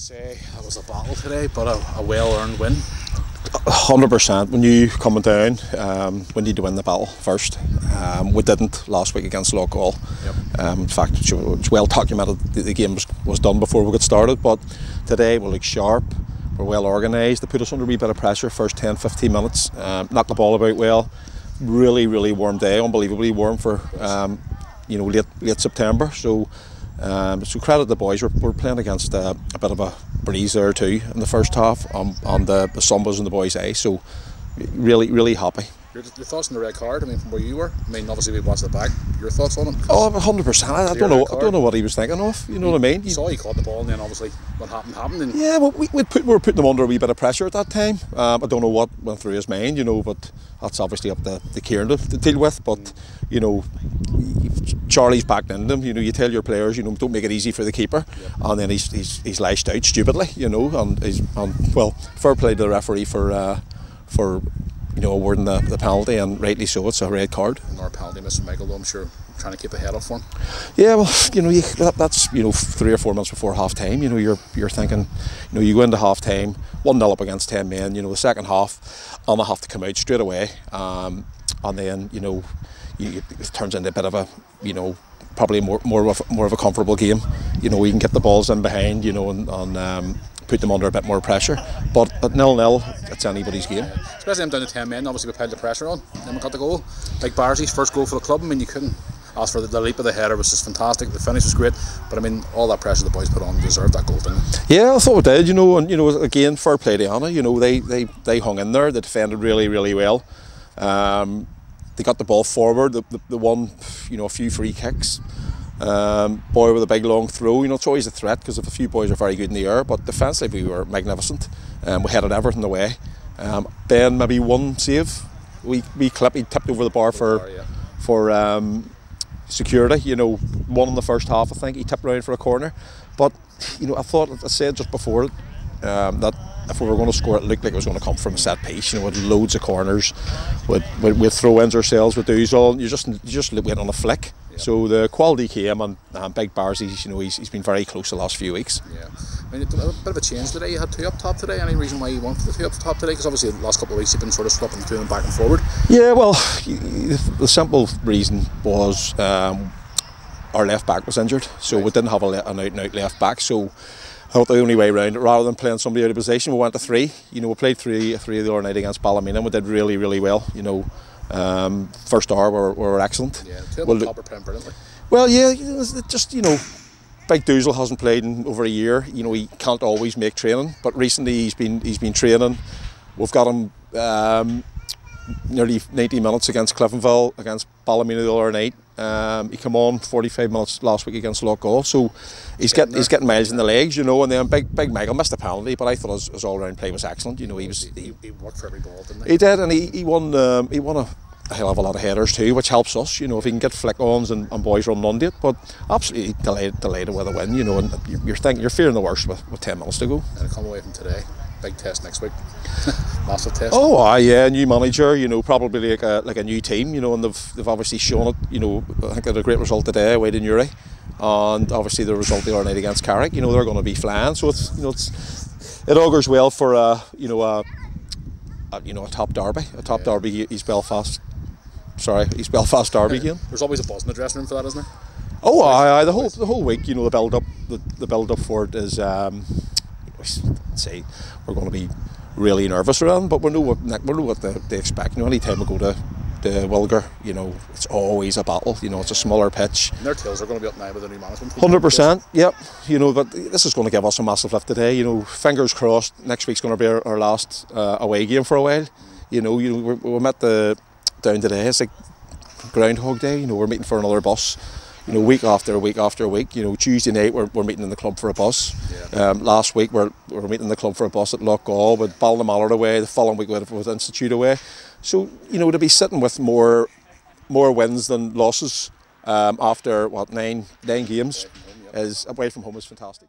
say that was a battle today, but a well-earned win? 100%. When you coming down, we need to win the battle first. We didn't last week against Lough. Yep. In fact, it's well documented the game was done before we got started, but today we look sharp, we're well organised. They put us under a wee bit of pressure first 10-15 minutes, knocked the ball about well. Really warm day, unbelievably warm for late September. So credit the boys. We're playing against a bit of a breeze there too in the first half on the sun was in the boys' eye. So really happy. Your thoughts on the red card? I mean, from where you were. I mean, obviously we watched it back. Your thoughts on it? Oh, 100%. I don't know what he was thinking of. You know what I mean? You saw he caught the ball, and then obviously what happened. And yeah, well, we were putting them under a wee bit of pressure at that time. I don't know what went through his mind, but that's obviously up to Kieran to deal with. But Charlie's backed into them. You tell your players, don't make it easy for the keeper, and then he's lashed out stupidly, and well, fair play to the referee for awarding the penalty, and rightly so. It's a red card. Another penalty, Mr. Michael, though, I'm sure trying to keep the head off for him. Yeah, well, that's 3 or 4 months before half time. You're thinking, you go into half time 1-0 up against 10 men. The second half, Annagh have to come out straight away, and then it turns into a bit of a probably more of a comfortable game. We can get the balls in behind, and put them under a bit more pressure. But at 0-0, it's anybody's game. Especially them down to 10 men, obviously we piled the pressure on. Then we got the goal. Like Barzy's first goal for the club, I mean, you couldn't ask for the leap of the header was just fantastic. The finish was great. But I mean, all that pressure the boys put on deserved that goal, didn't they? Yeah, I thought it did, and again, fair play to Annagh. They hung in there, they defended really well. They got the ball forward, the one, a few free kicks. Boy with a big long throw, it's always a threat because a few boys are very good in the air, but defensively we were magnificent. We headed everything away. Ben, maybe one save, we clip, he tipped over the bar for security. One in the first half, I think he tipped around for a corner. But I said just before that if we were going to score, it looked like it was going to come from a set piece. With loads of corners, with throw-ins ourselves, with these all. You just wait on a flick. Yeah. So the quality came, and Big Barzy's, he's been very close the last few weeks. Yeah, I mean, a bit of a change today. You had two up top today. Any reason why you wanted the two up top today? Because obviously the last couple of weeks you've been sort of swapping between them back and forward. Yeah, well, the simple reason was our left back was injured, so we didn't have an out-and-out left back. So I thought the only way around it, rather than playing somebody out of position, we went to three. We played three the other night against Ballymena, and we did really well. First hour we were excellent. Yeah, two of top are playing brilliantly. Well, yeah, Big Doozle hasn't played in over a year. He can't always make training, but recently he's been training. We've got him nearly 90 minutes against Cliftonville, against Ballymena the other night. He came on 45 minutes last week against Lough, so he's getting miles in the legs, and then Big Michael missed a penalty, but I thought his all-round play was excellent. He worked for every ball, didn't he? He did, and he won a hell of a lot of headers too, which helps us. If he can get flick-ons and boys running under it. But absolutely delighted with a win. And you're fearing the worst with 10 minutes to go. And come away from today, big test next week. Massive test. Oh, yeah, new manager. Probably like a new team. And they've obviously shown it. I think they had a great result today away to Newry, and obviously the result the other night against Carrick. They're going to be flying. So it augurs well for a top derby. A derby. East Belfast derby game. There's always a buzz in the dressing room for that, isn't there? Oh, aye. The whole week. The build up for it is. Say we're going to be really nervous around, but we know what they expect. Any time we go to Wilger, it's always a battle. It's a smaller pitch. And their tails are going to be up now with the new management. 100%. Yep. But this is going to give us a massive lift today. Fingers crossed. Next week's going to be our last away game for a while. We met down today. It's like Groundhog Day. We're meeting for another bus. Week after week after week. Tuesday night we're meeting in the club for a bus. Yeah. Last week we're meeting in the club for a bus at Lough with Ballymena away. The following week with Institute away. So to be sitting with more wins than losses after 9 games is away from home is fantastic.